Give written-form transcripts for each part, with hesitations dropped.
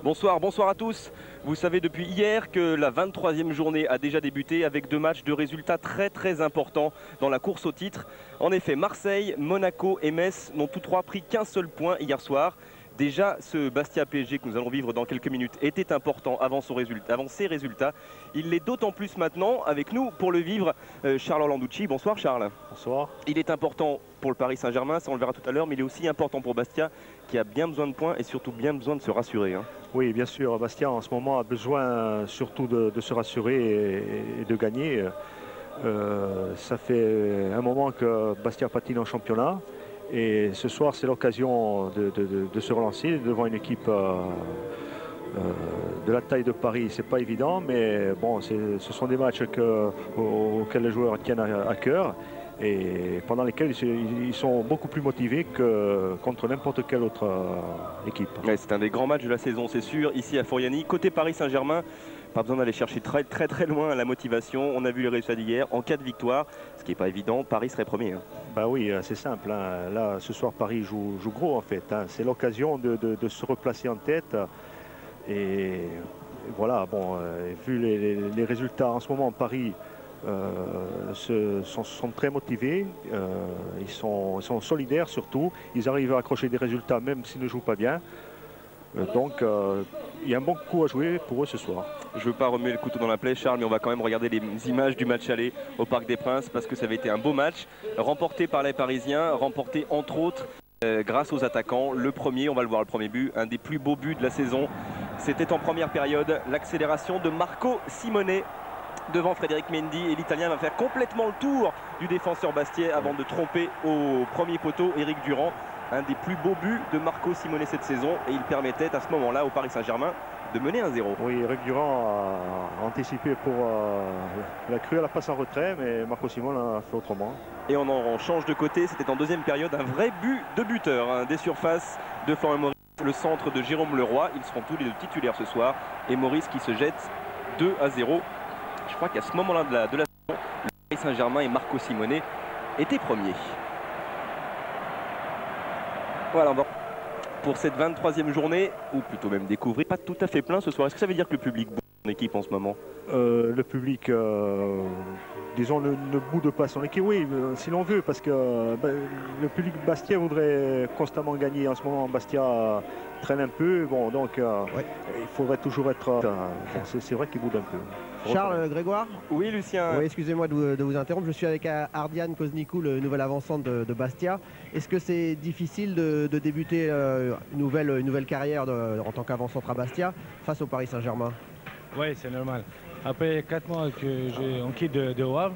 Bonsoir, bonsoir à tous. Vous savez depuis hier que la 23e journée a déjà débuté avec deux matchs de résultats très importants dans la course au titre. En effet, Marseille, Monaco et Metz n'ont tous trois pris qu'un seul point hier soir. Déjà, ce Bastia-PSG que nous allons vivre dans quelques minutes était important avant ses résultats. Il l'est d'autant plus maintenant avec nous pour le vivre. Charles Orlanducci, bonsoir Charles. Bonsoir. Il est important pour le Paris Saint-Germain, ça on le verra tout à l'heure, mais il est aussi important pour Bastia qui a bien besoin de points et surtout bien besoin de se rassurer. Oui, bien sûr, Bastia en ce moment a besoin surtout de se rassurer et de gagner. Ça fait un moment que Bastia patine en championnat. Et ce soir, c'est l'occasion de se relancer devant une équipe de la taille de Paris. C'est pas évident, mais bon, ce sont des matchs auxquels les joueurs tiennent à cœur et pendant lesquels ils sont beaucoup plus motivés que contre n'importe quelle autre équipe. Ouais, c'est un des grands matchs de la saison, c'est sûr, ici à Foriani. Côté Paris Saint-Germain, pas besoin d'aller chercher très loin la motivation. On a vu les résultats d'hier. En cas de victoire, ce qui n'est pas évident, Paris serait premier. Bah oui, c'est simple. Là, ce soir, Paris joue gros en fait. C'est l'occasion de se replacer en tête. Et voilà, bon, vu les résultats en ce moment, Paris sont très motivés. Ils sont solidaires surtout. Ils arrivent à accrocher des résultats même s'ils ne jouent pas bien. Donc il y a un bon coup à jouer pour eux ce soir. Je ne veux pas remuer le couteau dans la plaie, Charles, mais on va quand même regarder les images du match aller au Parc des Princes parce que ça avait été un beau match, remporté par les Parisiens, remporté entre autres grâce aux attaquants. Le premier, on va le voir, le premier but, un des plus beaux buts de la saison. C'était en première période, l'accélération de Marco Simone devant Frédéric Mendy, et l'Italien va faire complètement le tour du défenseur bastien avant de tromper au premier poteau Éric Durand. Un des plus beaux buts de Marco Simone cette saison, et il permettait à ce moment-là au Paris Saint-Germain de mener 1-0. Oui, Éric Durand a anticipé pour la crue à la passe en retrait, mais Marco Simone a fait autrement. Et on change de côté, c'était en deuxième période, un vrai but de buteur, des surfaces de Florent Maurice, le centre de Jérôme Leroy. Ils seront tous les deux titulaires ce soir, et Maurice qui se jette 2-0. Je crois qu'à ce moment-là de la saison, le Paris Saint-Germain et Marco Simone étaient premiers. Voilà, pour cette 23e journée, ou plutôt même découvrir, pas tout à fait plein ce soir. Est-ce que ça veut dire que le public bouge son équipe en ce moment? Le public, disons, ne boude pas son équipe, oui, si l'on veut, parce que le public Bastia voudrait constamment gagner. En ce moment, Bastia traîne un peu, bon, donc ouais. Il faudrait toujours être... c'est vrai qu'il boude un peu. Charles, Grégoire? Oui, Lucien. Oui, excusez-moi de vous interrompre. Je suis avec Ardian Koznikou, le nouvel avançant de Bastia. Est-ce que c'est difficile de débuter une nouvelle carrière en tant qu'avant-centre à Bastia face au Paris Saint-Germain? Oui, c'est normal. Après 4 mois qu'on quitte de Havre,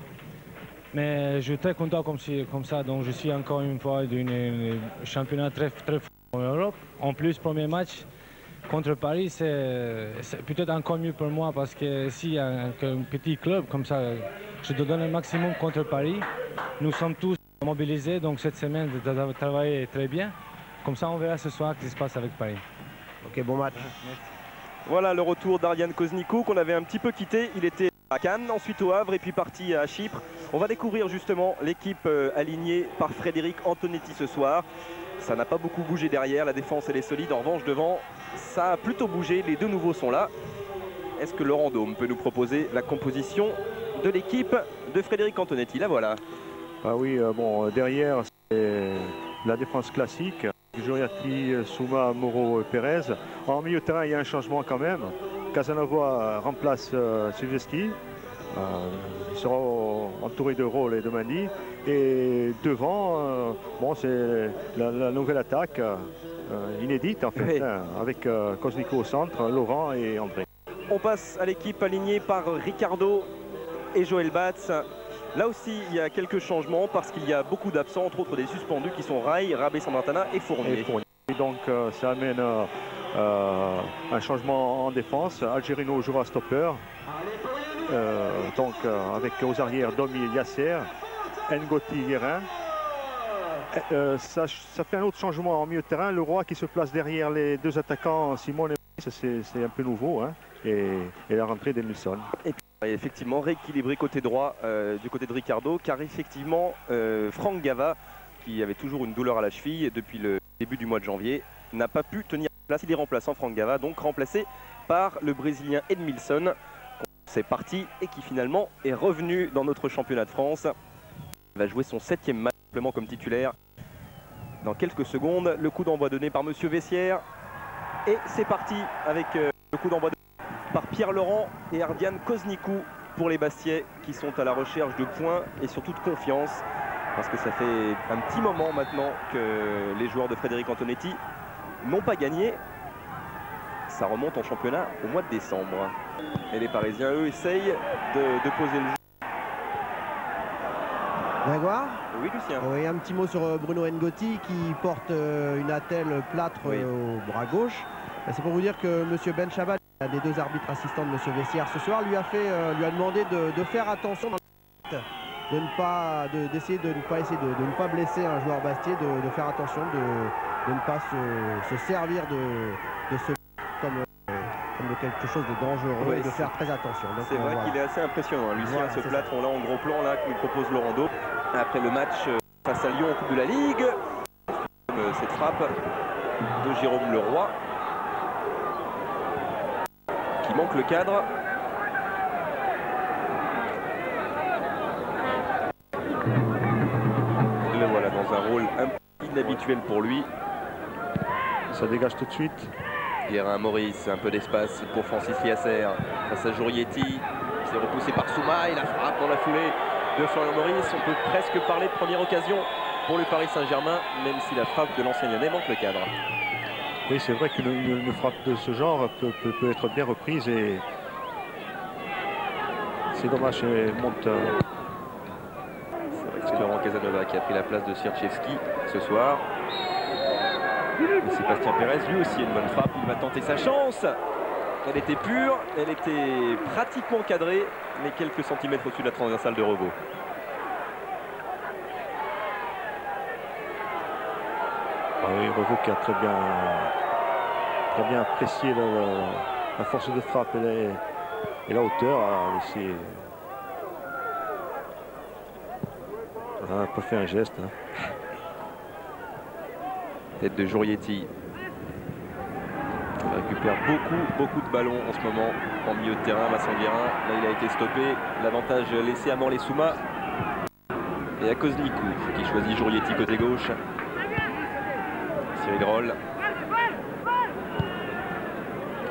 mais je suis très content comme ça. Donc je suis encore une fois d'un championnat très fort en Europe. En plus, premier match contre Paris, c'est peut-être encore mieux pour moi parce que s'il y a un petit club comme ça, je te donne le maximum contre Paris. Nous sommes tous mobilisés, donc cette semaine, de travailler très bien. Comme ça, on verra ce soir ce qui se passe avec Paris. Ok, bon match. Merci. Voilà le retour d'Ardian Koznikou qu'on avait un petit peu quitté. Il était à Cannes, ensuite au Havre et puis parti à Chypre. On va découvrir justement l'équipe alignée par Frédéric Antonetti ce soir. Ça n'a pas beaucoup bougé derrière, la défense elle est solide. En revanche devant, ça a plutôt bougé, les deux nouveaux sont là. Est-ce que Laurent Dôme peut nous proposer la composition de l'équipe de Frédéric Antonetti? La voilà. Ah oui, bon, derrière c'est la défense classique. Giuriati, Souma, Moreau, Pérez. En milieu de terrain, il y a un changement quand même. Casanova remplace Silvestri. Il sera entouré de Roll et de Mendy. Et devant, bon, c'est la nouvelle attaque inédite en fait, oui. Avec Koznikou au centre, Laurent et André. On passe à l'équipe alignée par Ricardo et Joël Batz. Là aussi, il y a quelques changements parce qu'il y a beaucoup d'absents, entre autres des suspendus qui sont Rai, Rabé Sandratana et Fournier. Et donc ça amène un changement en défense. Algerino jouera stopper. Donc avec aux arrières Domi et Yasser, Ngoti, Guérin. Ça fait un autre changement en milieu de terrain. Le Roi qui se place derrière les deux attaquants, Simon et c'est un peu nouveau. Hein, et la rentrée d'Elmilson. Et puis effectivement rééquilibré côté droit du côté de Ricardo, car effectivement Franck Gava, qui avait toujours une douleur à la cheville depuis le début du mois de janvier, n'a pas pu tenir Là, il est remplaçant Franck Gava, donc remplacé par le Brésilien Edmilson. C'est parti et qui finalement est revenu dans notre championnat de France. Il va jouer son 7e match simplement comme titulaire. Dans quelques secondes, le coup d'envoi donné par Monsieur Vessière. Et c'est parti avec le coup d'envoi donné par Pierre Laurent et Ardian Koznikou pour les Bastiais qui sont à la recherche de points et surtout de confiance. Parce que ça fait un petit moment maintenant que les joueurs de Frédéric Antonetti n'ont pas gagné. Ça remonte en championnat au mois de décembre. Et les Parisiens, eux, essayent de poser le jeu. Grégoire? Oui, Lucien. Oui, un petit mot sur Bruno Ngotti qui porte une attelle plâtre au bras gauche. C'est pour vous dire que M. Ben Chabat, un des 2 arbitres assistants de M. Vessière ce soir, lui a demandé de faire attention dans d'essayer de ne pas blesser un joueur bastier, de faire attention, de ne pas se servir de ce comme de quelque chose de dangereux et de faire très attention. C'est vrai qu'il est assez impressionnant, Lucien, voilà, ce plâtre, on l'a en gros plan là, qu'il propose Laurent Do. Après le match face à Lyon en Coupe de la Ligue, cette frappe de Jérôme Leroy qui manque le cadre. Le voilà dans un rôle un peu inhabituel pour lui. Ça dégage tout de suite. Guérin Maurice, un peu d'espace pour Francis Liasser face à Jourietti. C'est repoussé par Souma et la frappe dans la foulée de Florian Maurice. On peut presque parler de première occasion pour le Paris Saint-Germain, même si la frappe de l'ancien Lyonnais manque le cadre. Oui, c'est vrai qu'une frappe de ce genre peut être bien reprise et c'est dommage, elle monte. C'est vrai que c'est Laurent Casanova qui a pris la place de Sierczewski ce soir. Et Sébastien Pérez, lui aussi, a une bonne frappe. Il va tenter sa chance. Elle était pure, elle était pratiquement cadrée, mais quelques centimètres au-dessus de la transversale de Revaux. Ah oui, Revaux qui a très bien apprécié la force de frappe et la hauteur. On a pas fait un geste. Hein. Tête de Jourietti. Il récupère beaucoup de ballons en ce moment en milieu de terrain. Vincent Guérin, là il a été stoppé. L'avantage laissé à Morley Souma et à Koznikou qui choisit Jourietti côté gauche. Cyril Roll.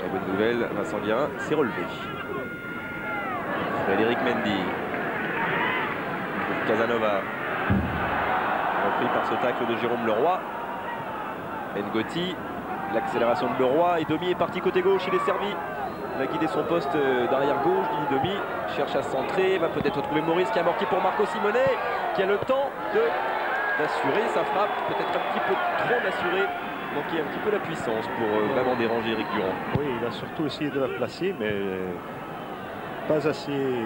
La bonne nouvelle, Vincent Guérin s'est relevé. Frédéric Mendy. Casanova. Repris par ce tacle de Jérôme Leroy. Ngotti, l'accélération de Leroy, et Domi est parti côté gauche, il est servi. Il a guidé son poste d'arrière gauche, Domi cherche à centrer, va peut-être retrouver Maurice qui a amorti pour Marco Simonet, qui a le temps d'assurer sa frappe, peut-être un petit peu trop d'assurer, manquer un petit peu la puissance pour vraiment déranger Eric Durand. Oui, il a surtout essayé de la placer, mais pas assez.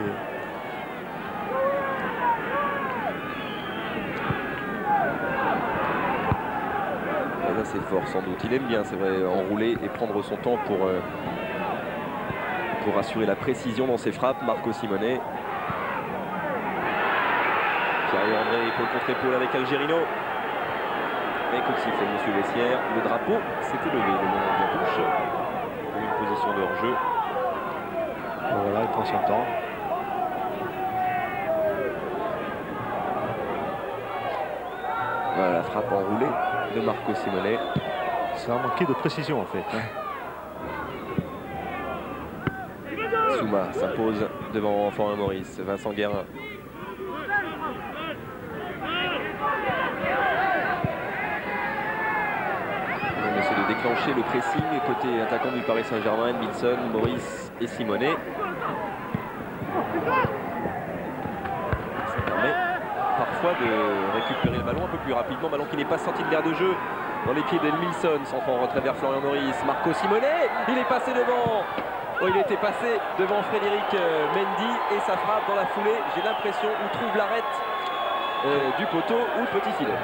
C'est fort sans doute, il aime bien, c'est vrai, enrouler et prendre son temps pour assurer la précision dans ses frappes. Marco Simonet, Pierre-André, épaule contre épaule avec Algerino, mais coup de sifflet de Monsieur Vessière, le drapeau s'était levé, le moment de la touche pour une position de hors-jeu. Voilà, il prend son temps. Voilà la frappe enroulée de Marco Simonet. Ça a manqué de précision en fait. Souma s'impose devant Florian Maurice. Vincent Guérin. On essaie de déclencher le pressing côté attaquant du Paris Saint-Germain, Edmilson, Maurice et Simonet. Ça permet parfois de récupérer le ballon un peu plus rapidement, ballon qui n'est pas sorti de l'aire de jeu dans les pieds d'Edmilson, s'enfant en retrait vers Florian Maurice. Marco Simonet, il est passé devant. Oh, il était passé devant Frédéric Mendy et sa frappe dans la foulée, j'ai l'impression, où trouve l'arête du poteau ou le petit filet.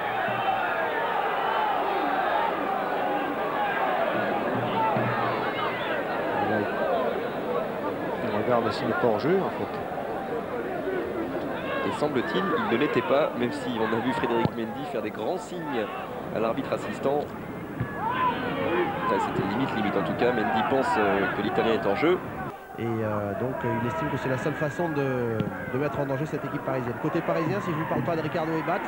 On regarde s'il n'est pas en jeu en fait. Et semble-t-il, il ne l'était pas, même si on a vu Frédéric Mendy faire des grands signes à l'arbitre assistant. c'était limite en tout cas. Mendy pense que l'Italien est en jeu. Et donc il estime que c'est la seule façon de mettre en danger cette équipe parisienne. Côté parisien, si je ne vous parle pas de Ricardo Ebatz.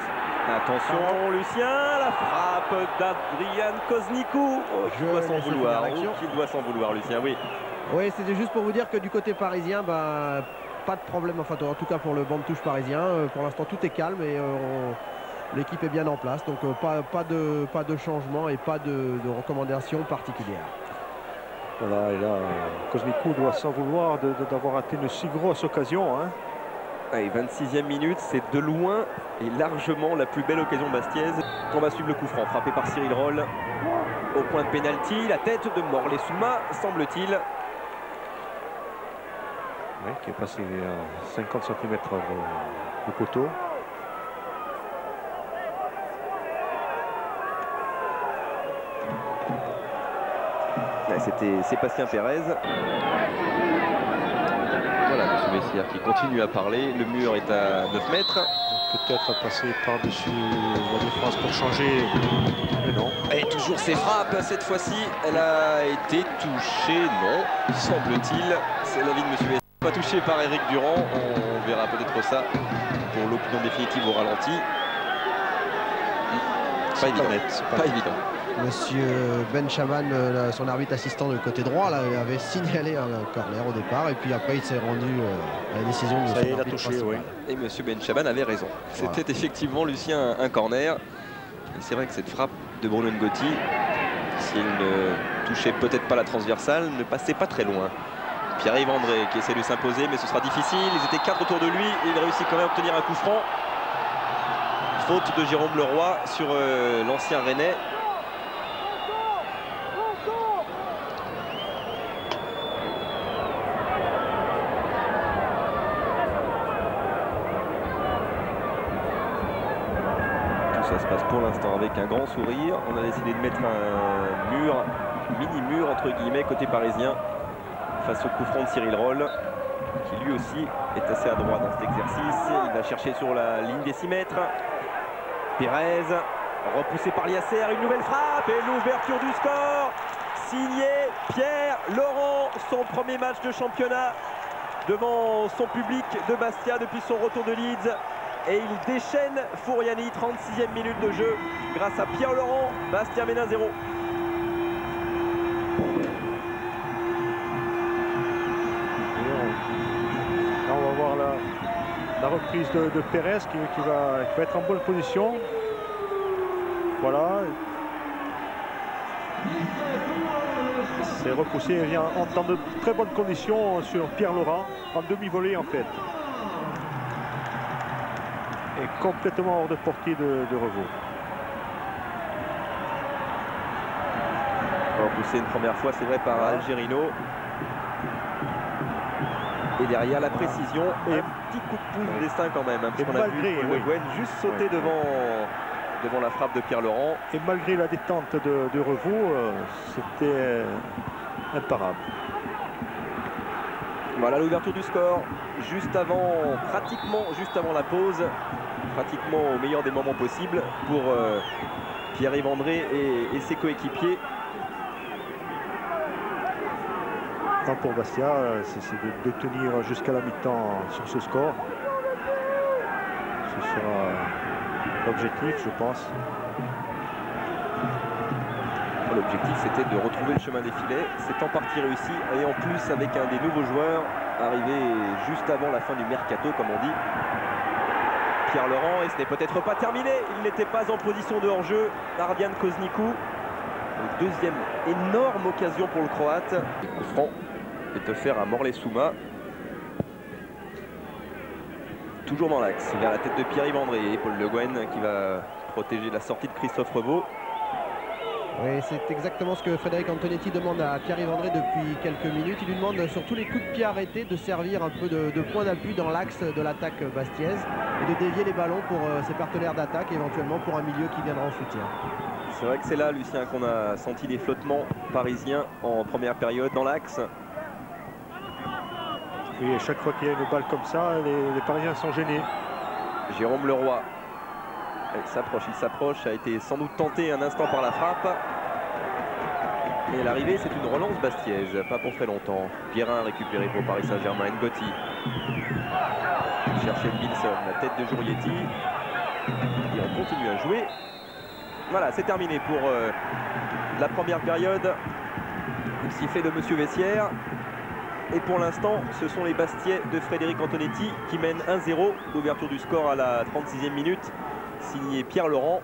Attention Lucien, la frappe d'Adrian Koznikou. Qui doit s'en vouloir, qu'il doit s'en vouloir Lucien, oui. Oui, c'était juste pour vous dire que du côté parisien, bah, pas de problème, enfin en tout cas pour le banc de touche parisien. Pour l'instant tout est calme et l'équipe est bien en place. Donc pas de changement et pas de recommandations particulières. Voilà, et là, Koznikou doit s'en vouloir d'avoir raté une si grosse occasion. Hein. Allez, 26e minute, c'est de loin et largement la plus belle occasion bastiaise. On va suivre le coup franc, frappé par Cyril Roll. Au point de pénalty, la tête de Morley Souma, semble-t-il. Oui, qui est passé à 50 cm du poteau. C'était Sébastien Pérez. Voilà, M. Messière qui continue à parler. Le mur est à 9 mètres. Peut-être passer par-dessus la défense pour changer. Mais non. Et toujours ses frappes. Cette fois-ci, elle a été touchée. Non, semble-t-il. C'est l'avis de M. Messière. Pas touché par Eric Durand. On verra peut-être ça pour l'opinion définitive au ralenti. Pas évident. Pas évident. Monsieur Ben Chaman, son arbitre assistant de côté droit, là, avait signalé un corner au départ et puis après il s'est rendu à la décision de ça y est, son il a arbitre touché, principal. oui. Et Monsieur Ben Chaban avait raison. C'était voilà. Effectivement, Lucien, un corner. Et c'est vrai que cette frappe de Bruno Ngotti, si elle ne touchait peut-être pas la transversale, ne passait pas très loin. Pierre-Yves André qui essaie de s'imposer, mais ce sera difficile. Ils étaient 4 autour de lui et il réussit quand même à obtenir un coup franc. Faute de Jérôme Leroy sur l'ancien Rennais. Ça se passe pour l'instant avec un grand sourire. On a décidé de mettre un mur, mini-mur entre guillemets, côté parisien, face au coup franc de Cyril Roll, qui lui aussi est assez adroit dans cet exercice. Il va chercher sur la ligne des 6 mètres. Pérez, repoussé par Liasser, une nouvelle frappe et l'ouverture du score. Signé Pierre Laurent, son premier match de championnat devant son public de Bastia depuis son retour de Leeds. Et il déchaîne Fouriani, 36e minute de jeu, grâce à Pierre Laurent. Bastia mène 1-0. Là, on va voir la reprise de Pérez qui va être en bonne position. Voilà. C'est repoussé, il vient dans de très bonnes conditions sur Pierre Laurent, en demi-volée en fait. Et complètement hors de portée de Revaux. Repoussé une première fois, c'est vrai, par Algerino. Et derrière la précision et un petit coup de pouce destin quand même, hein, parce qu'on a vu Paul Le Guen juste sauter devant la frappe de Pierre Laurent. Et malgré la détente de Revaux, c'était imparable. Voilà l'ouverture du score, pratiquement juste avant la pause, pratiquement au meilleur des moments possibles pour Pierre-Yves André et ses coéquipiers. Pour Bastia, c'est de tenir jusqu'à la mi-temps sur ce score. Ce sera l'objectif, je pense. L'objectif, c'était de retrouver le chemin des filets. C'est en partie réussi. Et en plus, avec un des nouveaux joueurs arrivé juste avant la fin du mercato, comme on dit. Pierre Laurent, et ce n'est peut-être pas terminé. Il n'était pas en position de hors-jeu. Ardian Koznikou. Deuxième énorme occasion pour le Croate. Le coup franc est offert à Morley Souma. Toujours dans l'axe, vers la tête de Pierre-Yves André et Paul Le Guen qui va protéger la sortie de Christophe Revaux. Oui, c'est exactement ce que Frédéric Antonetti demande à Pierre-Yves André depuis quelques minutes. Il lui demande sur tous les coups de pied arrêtés de servir un peu de point d'appui dans l'axe de l'attaque bastiaise et de dévier les ballons pour ses partenaires d'attaque, éventuellement pour un milieu qui viendra en soutien. C'est vrai que c'est là, Lucien, qu'on a senti des flottements parisiens en première période dans l'axe. Oui, et chaque fois qu'il y a une balle comme ça, les Parisiens sont gênés. Jérôme Leroy. Il s'approche, a été sans doute tenté un instant par la frappe. Et à l'arrivée, c'est une relance bastiaise, pas pour très longtemps. Guérin récupéré pour Paris Saint-Germain, Ngoti. Chercher Wilson, la tête de Jurietti. Et on continue à jouer. Voilà, c'est terminé pour la première période. Le sifflet de Monsieur Vessière. Et pour l'instant, ce sont les Bastiais de Frédéric Antonetti qui mènent 1-0. L'ouverture du score à la 36e minute, signé Pierre Laurent.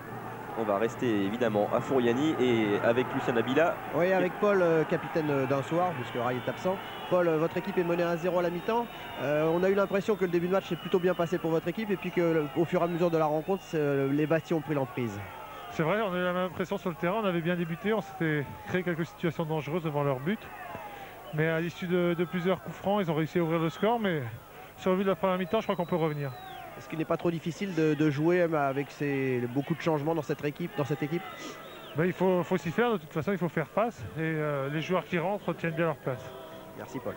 On va rester évidemment à Fouriani et avec Lucien Abila. Oui, avec Paul, capitaine d'un soir, puisque Ray est absent. Paul, votre équipe est menée 1-0 à la mi-temps. On a eu l'impression que le début de match s'est plutôt bien passé pour votre équipe et puis qu'au fur et à mesure de la rencontre, les Bastiais ont pris l'emprise. C'est vrai, on a eu la même impression sur le terrain. On avait bien débuté, on s'était créé quelques situations dangereuses devant leur but. Mais à l'issue de plusieurs coups francs, ils ont réussi à ouvrir le score. Mais sur le but de la première mi-temps, je crois qu'on peut revenir. Est-ce qu'il n'est pas trop difficile de jouer avec beaucoup de changements dans cette équipe, Ben, il faut s'y faire, de toute façon il faut faire face. Et les joueurs qui rentrent tiennent bien leur place. Merci Paul.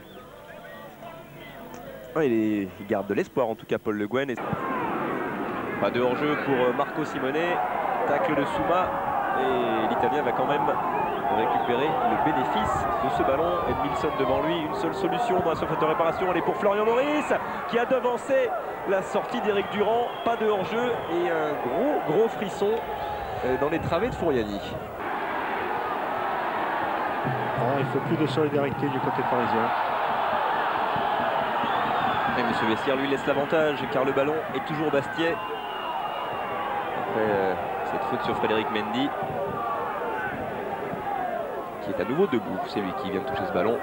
Il garde de l'espoir en tout cas Paul Le Guen. Pas de hors-jeu pour Marco Simone. Tacle de Souma. Et l'Italien va quand même récupérer le bénéfice de ce ballon. Edmilson devant lui, une seule solution dans la surface de réparation, elle est pour Florian Maurice qui a devancé la sortie d'Éric Durand. Pas de hors-jeu et un gros frisson dans les travées de Fouriani. Il faut plus de solidarité du côté parisien. Et Monsieur Vessière lui laisse l'avantage car le ballon est toujours Bastiais. Après cette faute sur Frédéric Mendy, qui est à nouveau debout, c'est lui qui vient de toucher ce ballon.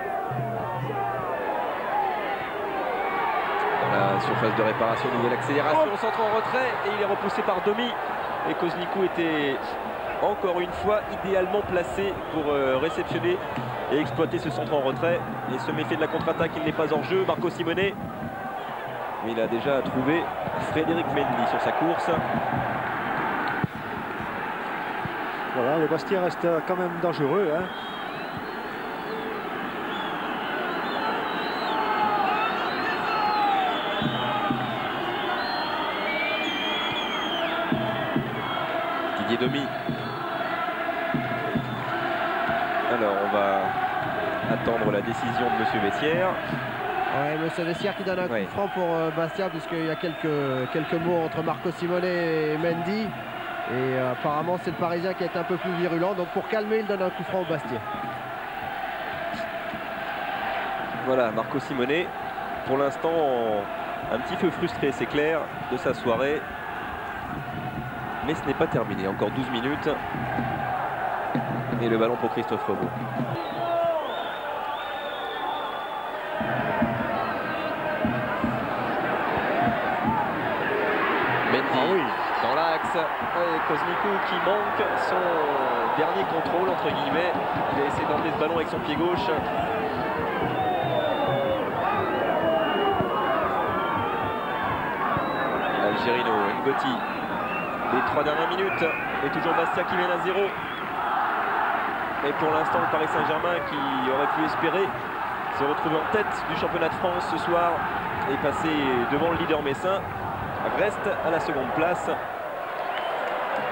Dans la surface de réparation, nouvelle accélération, centre en retrait et il est repoussé par Domi. Et Koznikou était encore une fois idéalement placé pour réceptionner et exploiter ce centre en retrait. Et se méfier de la contre-attaque, il n'est pas hors jeu. Marco Simone, mais il a déjà trouvé Frédéric Mendy sur sa course. Voilà, les Bastiais restent quand même dangereux. Didier Domi. Alors on va attendre la décision de Monsieur Vessière. Ouais, Monsieur Vessière qui donne un coup franc pour Bastia, puisqu'il y a quelques mots entre Marco Simone et Mendy. Et apparemment c'est le Parisien qui est un peu plus virulent. Donc pour calmer, il donne un coup franc au Bastia. Voilà, Marco Simone, pour l'instant un petit peu frustré, c'est clair, de sa soirée. Mais ce n'est pas terminé, encore 12 minutes. Et le ballon pour Christophe Revaux. Mendy dans l'axe. Et Koznikou qui manque son dernier contrôle, entre guillemets. Il a essayé d'emmener ce ballon avec son pied gauche. Algerino, Ngoti. Les 3 dernières minutes. Et toujours Bastia qui mène à 0. Et pour l'instant, le Paris Saint-Germain qui aurait pu espérer se retrouver en tête du championnat de France ce soir et passer devant le leader messin, reste à la seconde place.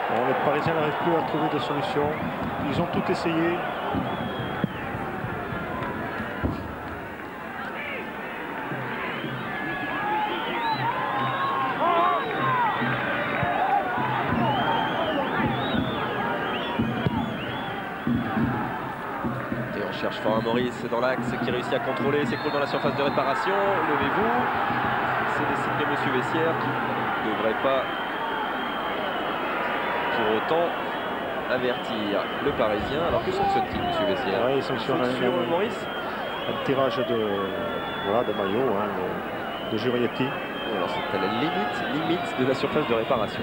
Bon, les Parisiens n'arrivent plus à trouver de solution. Ils ont tout essayé. Cherche Florian Maurice dans l'axe qui réussit à contrôler, s'écroule dans la surface de réparation. Levez-vous. C'est des signes de Monsieur Vessière qui ne devrait pas pour autant avertir le Parisien. Alors que sanctionne-t-il, Monsieur Vessière? Il sanctionne sur Maurice. Un tirage de maillot de Jurietti. Alors c'est à la limite de la surface de réparation.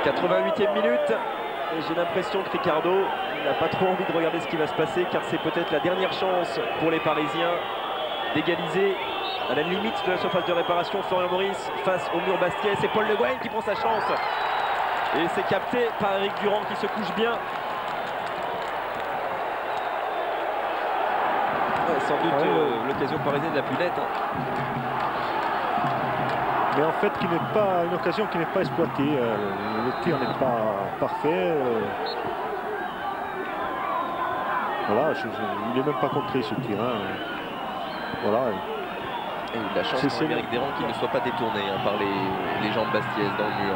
88e minute, et j'ai l'impression que Ricardo n'a pas trop envie de regarder ce qui va se passer, car c'est peut-être la dernière chance pour les Parisiens d'égaliser à la limite de la surface de réparation. Florian Maurice face au mur Bastiais, c'est Paul Le Guen qui prend sa chance et c'est capté par Éric Durand qui se couche bien. Sans doute l'occasion parisienne la plus nette. mais en fait qui n'est pas une occasion qui n'est pas exploitée. Le tir n'est pas parfait. Voilà, il n'est même pas contré ce tir. Hein. Voilà. Et il a la chance pour Émeric Desrands qu'il ne soit pas détourné par les jambes bastiaises dans le mur.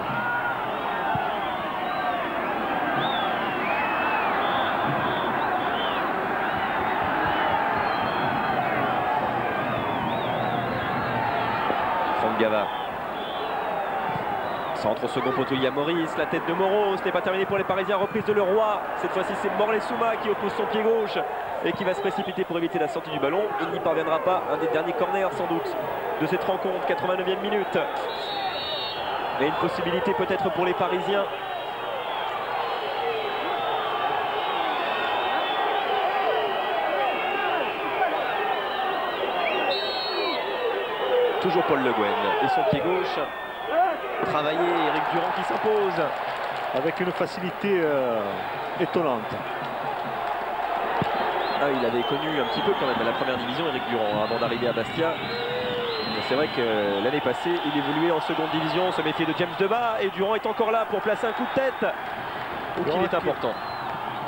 Franck Gava. Centre au second poteau, il y a Maurice, la tête de Moreau, ce n'est pas terminé pour les Parisiens, reprise de Leroy. Cette fois-ci c'est Morley Souma qui oppose son pied gauche et qui va se précipiter pour éviter la sortie du ballon. Il n'y parviendra pas, un des derniers corners sans doute de cette rencontre, 89e minute. Et une possibilité peut-être pour les Parisiens. Toujours Paul Le Guen et son pied gauche. Travaillé, Éric Durand qui s'impose. Avec une facilité étonnante. Ah, il avait connu un petit peu quand même à la première division, Éric Durand, avant d'arriver à Bastia. C'est vrai que l'année passée, il évoluait en seconde division, se méfiait de James Debat. Et Durand est encore là pour placer un coup de tête. Donc il est important.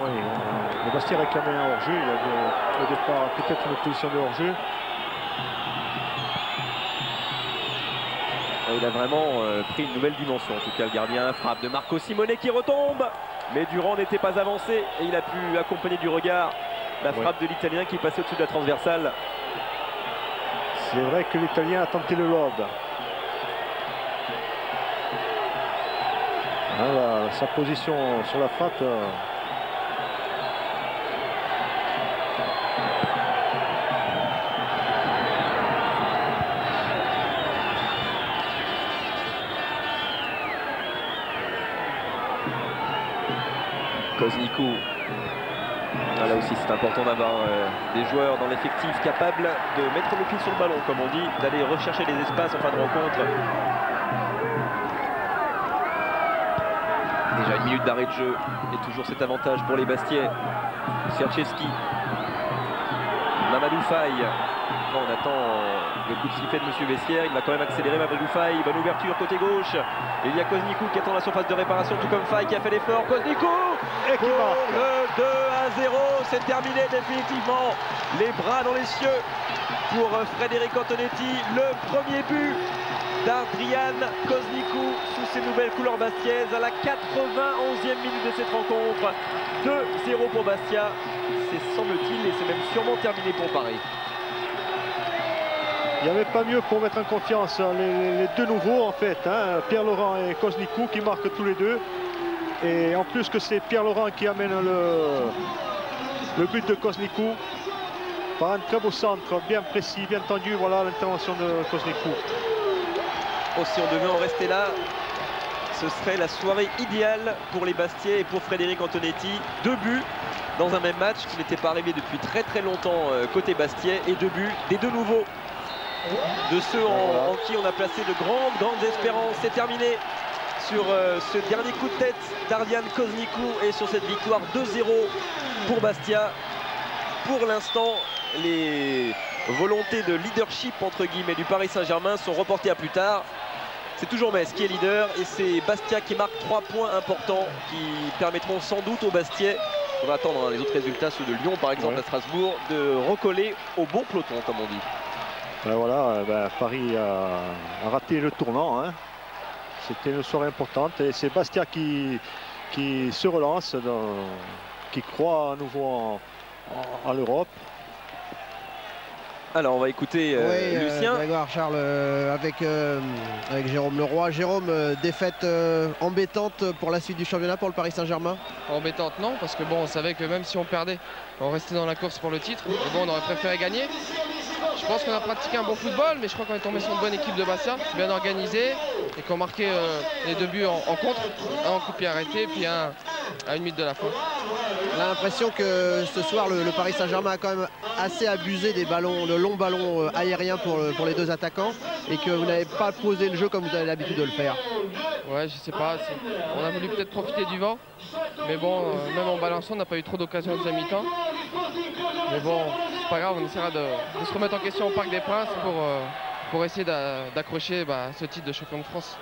Oui, le Bastia réclamait un hors-jeu. Il y avait au départ peut-être une position de hors-jeu. Il a vraiment pris une nouvelle dimension. En tout cas, le gardien, frappe de Marco Simone qui retombe. Mais Durand n'était pas avancé et il a pu accompagner du regard la frappe de l'Italien qui passait au-dessus de la transversale. C'est vrai que l'Italien a tenté le lob. Voilà, sa position sur la frappe. Koznikou. Là aussi c'est important d'avoir des joueurs dans l'effectif capables de mettre le pied sur le ballon, comme on dit, d'aller rechercher les espaces en fin de rencontre. Déjà une minute d'arrêt de jeu et toujours cet avantage pour les Bastiais. Serchevski. Mamadou Faye. On attend le coup de sifflet de Monsieur Bessières. Il va quand même accélérer Mamadou Faye. Bonne ouverture côté gauche. Et il y a Koznikou qui attend la surface de réparation, tout comme Faye qui a fait l'effort. Koznikou et qui marque. Le 2-0. C'est terminé définitivement. Les bras dans les cieux pour Frédéric Antonetti. Le premier but d'Adrian Koznikou sous ses nouvelles couleurs bastiaises à la 91e minute de cette rencontre. 2-0 pour Bastia. C'est semble-t-il et c'est même sûrement terminé pour Paris. Il n'y avait pas mieux pour mettre en confiance les deux nouveaux en fait, hein, Pierre Laurent et Koznikou qui marquent tous les deux. Et en plus que c'est Pierre Laurent qui amène le but de Koznikou par un très beau centre, bien précis, bien tendu. Voilà l'intervention de Koznikou. Oh, si on devait en rester là, ce serait la soirée idéale pour les Bastiais et pour Frédéric Antonetti. 2 buts dans un même match qui n'était pas arrivé depuis très très longtemps côté Bastiais, et 2 buts des deux nouveaux. De ceux en qui on a placé de grandes espérances. C'est terminé sur ce dernier coup de tête d'Ardian Koznikou et sur cette victoire 2-0 pour Bastia. Pour l'instant, les volontés de leadership entre guillemets du Paris Saint-Germain sont reportées à plus tard. C'est toujours Metz qui est leader et c'est Bastia qui marque 3 points importants qui permettront sans doute aux Bastiais, on va attendre les autres résultats, ceux de Lyon par exemple à Strasbourg, de recoller au bon peloton comme on dit. Ben voilà, Paris a raté le tournant. Hein. C'était une soirée importante et c'est Bastia qui se relance, qui croit à nouveau en l'Europe. Alors on va écouter Lucien. Grégoire Charles avec Jérôme Leroy. Jérôme, défaite embêtante pour la suite du championnat pour le Paris Saint-Germain? Embêtante non, parce que bon, on savait que même si on perdait, on restait dans la course pour le titre. Mais bon, on aurait préféré gagner. Je pense qu'on a pratiqué un bon football, mais je crois qu'on est tombé sur une bonne équipe de Bastia, bien organisée, et qu'on marqué les 2 buts en contre, un en coup de pied arrêté, puis un à 1 minute de la fin. On a l'impression que ce soir, le Paris Saint-Germain a quand même assez abusé des ballons, de longs ballons aériens pour les deux attaquants, et que vous n'avez pas posé le jeu comme vous avez l'habitude de le faire. Ouais, je sais pas. On a voulu peut-être profiter du vent, mais bon, même en balançant, on n'a pas eu trop d'occasions en deuxième mi-temps. Mais bon, c'est pas grave, on essaiera de se remettre en question au Parc des Princes pour essayer d'accrocher ce titre de champion de France.